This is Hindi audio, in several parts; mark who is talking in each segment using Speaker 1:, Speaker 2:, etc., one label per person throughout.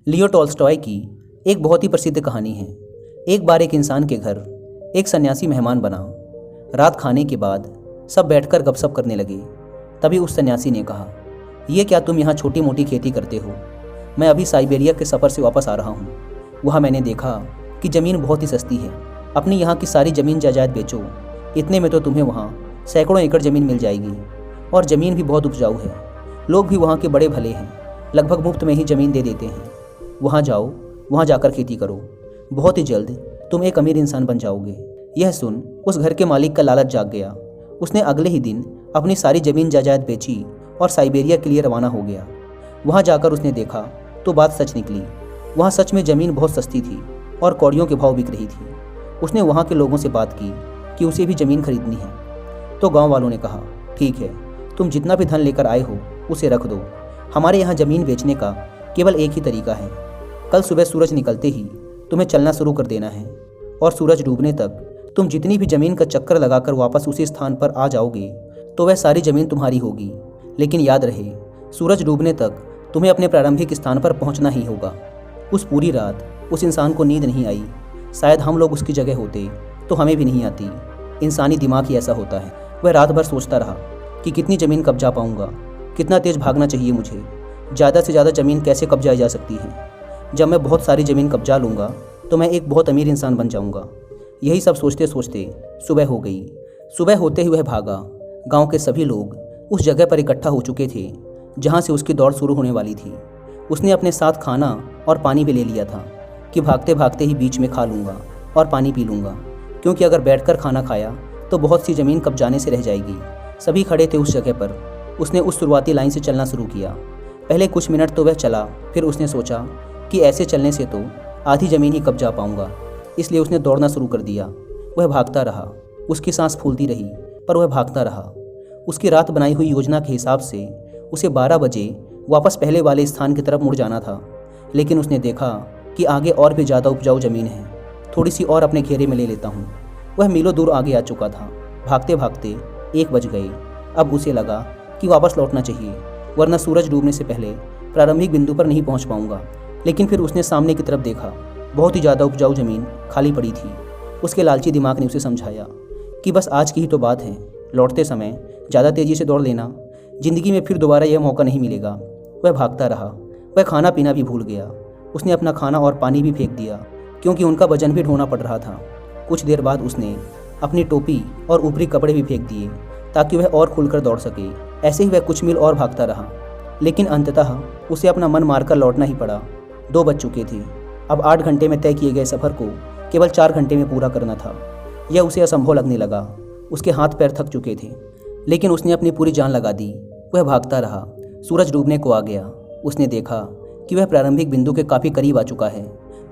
Speaker 1: लियो टॉल्स्टॉय की एक बहुत ही प्रसिद्ध कहानी है। एक बार एक इंसान के घर एक सन्यासी मेहमान बना। रात खाने के बाद सब बैठकर गपशप करने लगे। तभी उस सन्यासी ने कहा, ये क्या तुम यहाँ छोटी मोटी खेती करते हो? मैं अभी साइबेरिया के सफ़र से वापस आ रहा हूँ। वहाँ मैंने देखा कि ज़मीन बहुत ही सस्ती है। अपनी यहाँ की सारी ज़मीन जायदाद बेचो, इतने में तो तुम्हें वहाँ सैकड़ों एकड़ ज़मीन मिल जाएगी। और ज़मीन भी बहुत उपजाऊ है। लोग भी वहाँ के बड़े भले हैं, लगभग मुफ्त में ही ज़मीन दे देते हैं। वहाँ जाओ, वहाँ जाकर खेती करो, बहुत ही जल्द तुम एक अमीर इंसान बन जाओगे। यह सुन उस घर के मालिक का लालच जाग गया। उसने अगले ही दिन अपनी सारी ज़मीन जायदाद बेची और साइबेरिया के लिए रवाना हो गया। वहाँ जाकर उसने देखा तो बात सच निकली। वहाँ सच में ज़मीन बहुत सस्ती थी और कौड़ियों के भाव बिक रही थी। उसने वहाँ के लोगों से बात की कि उसे भी ज़मीन खरीदनी है। तो गाँव वालों ने कहा, ठीक है, तुम जितना भी धन लेकर आए हो उसे रख दो। हमारे यहाँ ज़मीन बेचने का केवल एक ही तरीका है। कल सुबह सूरज निकलते ही तुम्हें चलना शुरू कर देना है और सूरज डूबने तक तुम जितनी भी ज़मीन का चक्कर लगाकर वापस उसी स्थान पर आ जाओगे तो वह सारी ज़मीन तुम्हारी होगी। लेकिन याद रहे, सूरज डूबने तक तुम्हें अपने प्रारंभिक स्थान पर पहुंचना ही होगा। उस पूरी रात उस इंसान को नींद नहीं आई। शायद हम लोग उसकी जगह होते तो हमें भी नहीं आती। इंसानी दिमाग ही ऐसा होता है। वह रात भर सोचता रहा कि कितनी ज़मीन कब्जा पाऊंगा, कितना तेज़ भागना चाहिए मुझे, ज़्यादा से ज़्यादा ज़मीन कैसे कब्जाई जा सकती है। जब मैं बहुत सारी ज़मीन कब्जा लूँगा तो मैं एक बहुत अमीर इंसान बन जाऊँगा। यही सब सोचते सोचते सुबह हो गई। सुबह होते ही वह भागा। गांव के सभी लोग उस जगह पर इकट्ठा हो चुके थे जहां से उसकी दौड़ शुरू होने वाली थी। उसने अपने साथ खाना और पानी भी ले लिया था कि भागते भागते ही बीच में खा लूँगा और पानी पी लूँगा, क्योंकि अगर बैठकर खाना खाया तो बहुत सी ज़मीन कब्जाने से रह जाएगी। सभी खड़े थे उस जगह पर। उसने उस शुरुआती लाइन से चलना शुरू किया। पहले कुछ मिनट तो वह चला, फिर उसने सोचा कि ऐसे चलने से तो आधी ज़मीन ही कब्जा पाऊंगा, इसलिए उसने दौड़ना शुरू कर दिया। वह भागता रहा। उसकी सांस फूलती रही, पर वह भागता रहा। उसकी रात बनाई हुई योजना के हिसाब से उसे 12 बजे वापस पहले वाले स्थान की तरफ मुड़ जाना था। लेकिन उसने देखा कि आगे और भी ज़्यादा उपजाऊ ज़मीन है। थोड़ी सी और अपने घेरे में ले लेता हूँ। वह मीलों दूर आगे आ चुका था। भागते भागते 1 बज गए। अब उसे लगा कि वापस लौटना चाहिए, वरना सूरज डूबने से पहले प्रारंभिक बिंदु पर नहीं पहुँच पाऊँगा। लेकिन फिर उसने सामने की तरफ देखा। बहुत ही ज़्यादा उपजाऊ ज़मीन खाली पड़ी थी। उसके लालची दिमाग ने उसे समझाया कि बस आज की ही तो बात है, लौटते समय ज़्यादा तेज़ी से दौड़ लेना, ज़िंदगी में फिर दोबारा यह मौका नहीं मिलेगा। वह भागता रहा। वह खाना पीना भी भूल गया। उसने अपना खाना और पानी भी फेंक दिया, क्योंकि उनका वजन भी ढोना पड़ रहा था। कुछ देर बाद उसने अपनी टोपी और ऊपरी कपड़े भी फेंक दिए ताकि वह और खुलकर दौड़ सके। ऐसे ही वह कुछ मील और भागता रहा, लेकिन अंततः उसे अपना मन मारकर लौटना ही पड़ा। 2 बज चुके थे। अब 8 घंटे में तय किए गए सफ़र को केवल 4 घंटे में पूरा करना था। यह उसे असंभव लगने लगा। उसके हाथ पैर थक चुके थे, लेकिन उसने अपनी पूरी जान लगा दी। वह भागता रहा। सूरज डूबने को आ गया। उसने देखा कि वह प्रारंभिक बिंदु के काफ़ी करीब आ चुका है।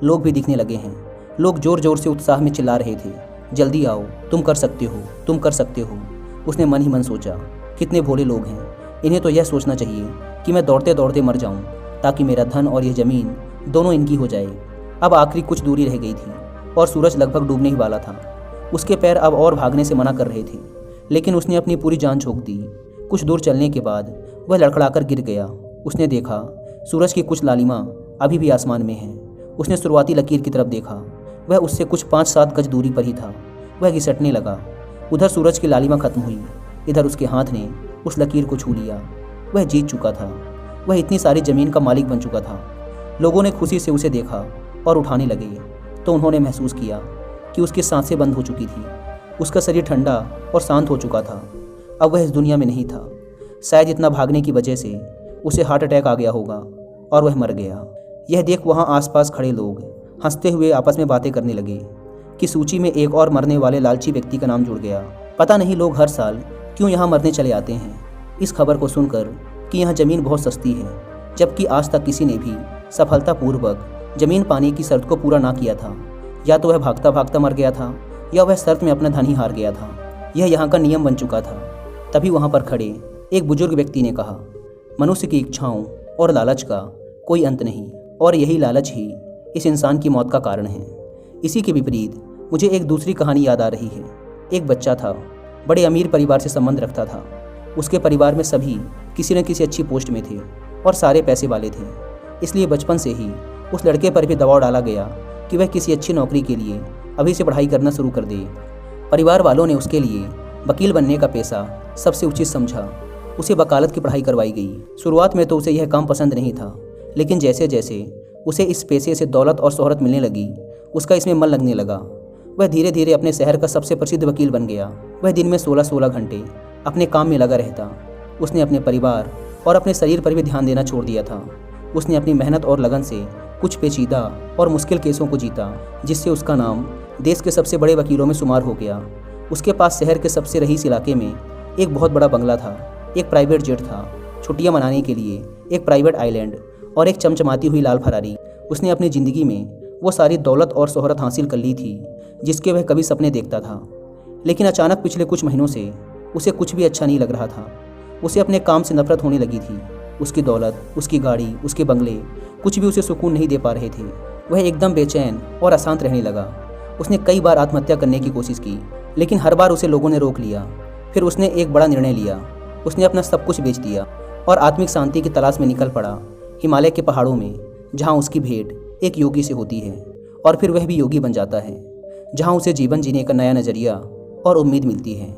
Speaker 1: लोग भी दिखने लगे हैं। लोग ज़ोर ज़ोर से उत्साह में चिल्ला रहे थे, जल्दी आओ, तुम कर सकते हो, तुम कर सकते हो। उसने मन ही मन सोचा, कितने भोले लोग हैं। इन्हें तो यह सोचना चाहिए कि मैं दौड़ते दौड़ते मर जाऊं, ताकि मेरा धन और यह ज़मीन दोनों इनकी हो जाए। अब आखिरी कुछ दूरी रह गई थी और सूरज लगभग डूबने ही वाला था। उसके पैर अब और भागने से मना कर रहे थे, लेकिन उसने अपनी पूरी जान झोंक दी। कुछ दूर चलने के बाद वह लड़खड़ाकर गिर गया। उसने देखा सूरज की कुछ लालिमा अभी भी आसमान में है। उसने शुरुआती लकीर की तरफ देखा। वह उससे कुछ 5-7 गज दूरी पर ही था। वह घिसटने लगा। उधर सूरज की लालिमा खत्म हुई, इधर उसके हाथ ने उस लकीर को छू लिया। वह जीत चुका था। वह इतनी सारी ज़मीन का मालिक बन चुका था। लोगों ने खुशी से उसे देखा और उठाने लगे, तो उन्होंने महसूस किया कि उसकी सांसें बंद हो चुकी थी। उसका शरीर ठंडा और शांत हो चुका था। अब वह इस दुनिया में नहीं था। शायद इतना भागने की वजह से उसे हार्ट अटैक आ गया होगा और वह मर गया। यह देख वहाँ आसपास खड़े लोग हंसते हुए आपस में बातें करने लगे कि सूची में एक और मरने वाले लालची व्यक्ति का नाम जुड़ गया। पता नहीं लोग हर साल क्यों यहाँ मरने चले आते हैं, इस खबर को सुनकर कि यहाँ ज़मीन बहुत सस्ती है, जबकि आज तक किसी ने भी सफलतापूर्वक ज़मीन पाने की शर्त को पूरा ना किया था। या तो वह भागता भागता मर गया था, या वह शर्त में अपना धन ही हार गया था। यह यहाँ का नियम बन चुका था। तभी वहाँ पर खड़े एक बुजुर्ग व्यक्ति ने कहा, मनुष्य की इच्छाओं और लालच का कोई अंत नहीं, और यही लालच ही इस इंसान की मौत का कारण है। इसी के विपरीत मुझे एक दूसरी कहानी याद आ रही है। एक बच्चा था, बड़े अमीर परिवार से संबंध रखता था। उसके परिवार में सभी किसी न किसी अच्छी पोस्ट में थे और सारे पैसे वाले थे। इसलिए बचपन से ही उस लड़के पर भी दबाव डाला गया कि वह किसी अच्छी नौकरी के लिए अभी से पढ़ाई करना शुरू कर दे। परिवार वालों ने उसके लिए वकील बनने का पैसा सबसे उचित समझा। उसे वकालत की पढ़ाई करवाई गई। शुरुआत में तो उसे यह काम पसंद नहीं था, लेकिन जैसे जैसे उसे इस पेशे से दौलत और शोहरत मिलने लगी, उसका इसमें मन लगने लगा। वह धीरे धीरे अपने शहर का सबसे प्रसिद्ध वकील बन गया। वह दिन में 16-16 घंटे अपने काम में लगा रहता। उसने अपने परिवार और अपने शरीर पर भी ध्यान देना छोड़ दिया था। उसने अपनी मेहनत और लगन से कुछ पेचीदा और मुश्किल केसों को जीता, जिससे उसका नाम देश के सबसे बड़े वकीलों में शुमार हो गया। उसके पास शहर के सबसे रईस इलाके में एक बहुत बड़ा बंगला था, एक प्राइवेट जेट था, छुट्टियां मनाने के लिए एक प्राइवेट आइलैंड और एक चमचमाती हुई लाल फरारी। उसने अपनी ज़िंदगी में वो सारी दौलत और शोहरत हासिल कर ली थी जिसके वह कभी सपने देखता था। लेकिन अचानक पिछले कुछ महीनों से उसे कुछ भी अच्छा नहीं लग रहा था। उसे अपने काम से नफरत होने लगी थी। उसकी दौलत, उसकी गाड़ी, उसके बंगले कुछ भी उसे सुकून नहीं दे पा रहे थे। वह एकदम बेचैन और अशांत रहने लगा। उसने कई बार आत्महत्या करने की कोशिश की, लेकिन हर बार उसे लोगों ने रोक लिया। फिर उसने एक बड़ा निर्णय लिया। उसने अपना सब कुछ बेच दिया और आत्मिक शांति की तलाश में निकल पड़ा हिमालय के पहाड़ों में, जहाँ उसकी भेंट एक योगी से होती है और फिर वह भी योगी बन जाता है, जहाँ उसे जीवन जीने का नया नज़रिया और उम्मीद मिलती है।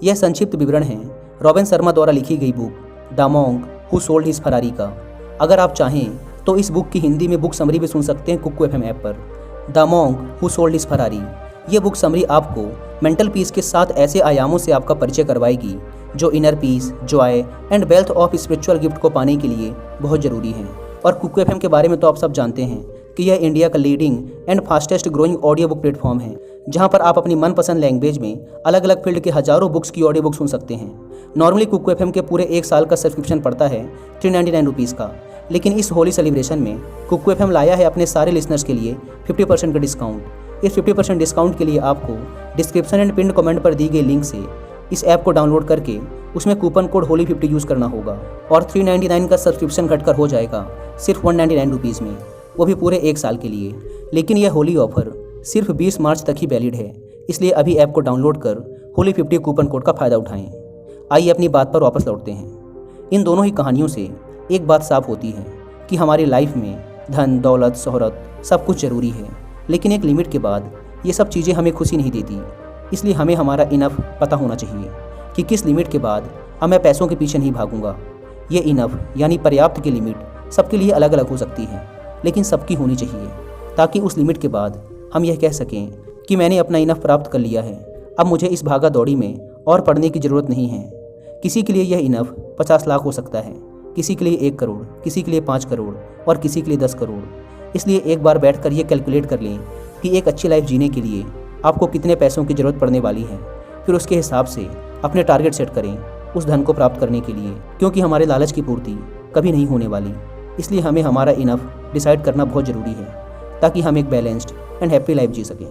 Speaker 1: यह संक्षिप्त विवरण है रॉबिन शर्मा द्वारा लिखी गई book the monk who sold his Ferrari का। अगर आप चाहें तो इस बुक की हिंदी में बुक समरी भी सुन सकते हैं कुकू FM ऐप पर। The monk who sold his Ferrari, ये बुक समरी आपको मेंटल पीस के 7 ऐसे आयामों से आपका परिचय करवाएगी जो inner peace, Joy and wealth of spiritual gift को पाने के लिए बहुत ज़रूरी हैं। और कुकू FM के बारे में तो आप सब जानते हैं कि यह इंडिया का leading and fastest growing audio book platform है, जहां पर आप अपनी मनपसंद लैंग्वेज में अलग अलग फील्ड के हजारों बुक्स की ऑडियो बुक सुन सकते हैं। नॉर्मली कुकू FM के पूरे 1 साल का सब्सक्रिप्शन पड़ता है 399 रुपीज़ का, लेकिन इस होली सेलिब्रेशन में कुकू FM लाया है अपने सारे लिसनर्स के लिए 50% का डिस्काउंट। इस 50% डिस्काउंट के लिए आपको डिस्क्रिप्शन एंड पिन कमेंट पर दी गई लिंक से इस ऐप को डाउनलोड करके उसमें कूपन कोड होली50 यूज़ करना होगा और 399 का सब्सक्रिप्शन घटकर हो जाएगा सिर्फ 199 रुपीज़ में, वो भी पूरे 1 साल के लिए। लेकिन यह होली ऑफर सिर्फ 20 मार्च तक ही वैलिड है, इसलिए अभी ऐप को डाउनलोड कर होली50 कूपन कोड का फ़ायदा उठाएं। आइए अपनी बात पर वापस लौटते हैं। इन दोनों ही कहानियों से एक बात साफ होती है कि हमारी लाइफ में धन, दौलत, शोहरत सब कुछ ज़रूरी है, लेकिन एक लिमिट के बाद ये सब चीज़ें हमें खुशी नहीं देती। इसलिए हमें हमारा इनफ पता होना चाहिए कि किस लिमिट के बाद अब मैं पैसों के पीछे नहीं भागूंगा। ये इनफ यानी पर्याप्त की लिमिट सबके लिए अलग अलग हो सकती है, लेकिन सबकी होनी चाहिए, ताकि उस लिमिट के बाद हम यह कह सकें कि मैंने अपना इनफ प्राप्त कर लिया है, अब मुझे इस भागा दौड़ी में और पढ़ने की ज़रूरत नहीं है। किसी के लिए यह इनफ 50 लाख हो सकता है, किसी के लिए 1 करोड़, किसी के लिए 5 करोड़ और किसी के लिए 10 करोड़। इसलिए एक बार बैठकर यह कैलकुलेट कर लें कि एक अच्छी लाइफ जीने के लिए आपको कितने पैसों की ज़रूरत पड़ने वाली है। फिर उसके हिसाब से अपने टारगेट सेट करें उस धन को प्राप्त करने के लिए, क्योंकि हमारे लालच की पूर्ति कभी नहीं होने वाली। इसलिए हमें हमारा इनफ डिसाइड करना बहुत ज़रूरी है, ताकि हम एक बैलेंस्ड एंड हैप्पी लाइफ जी सकें।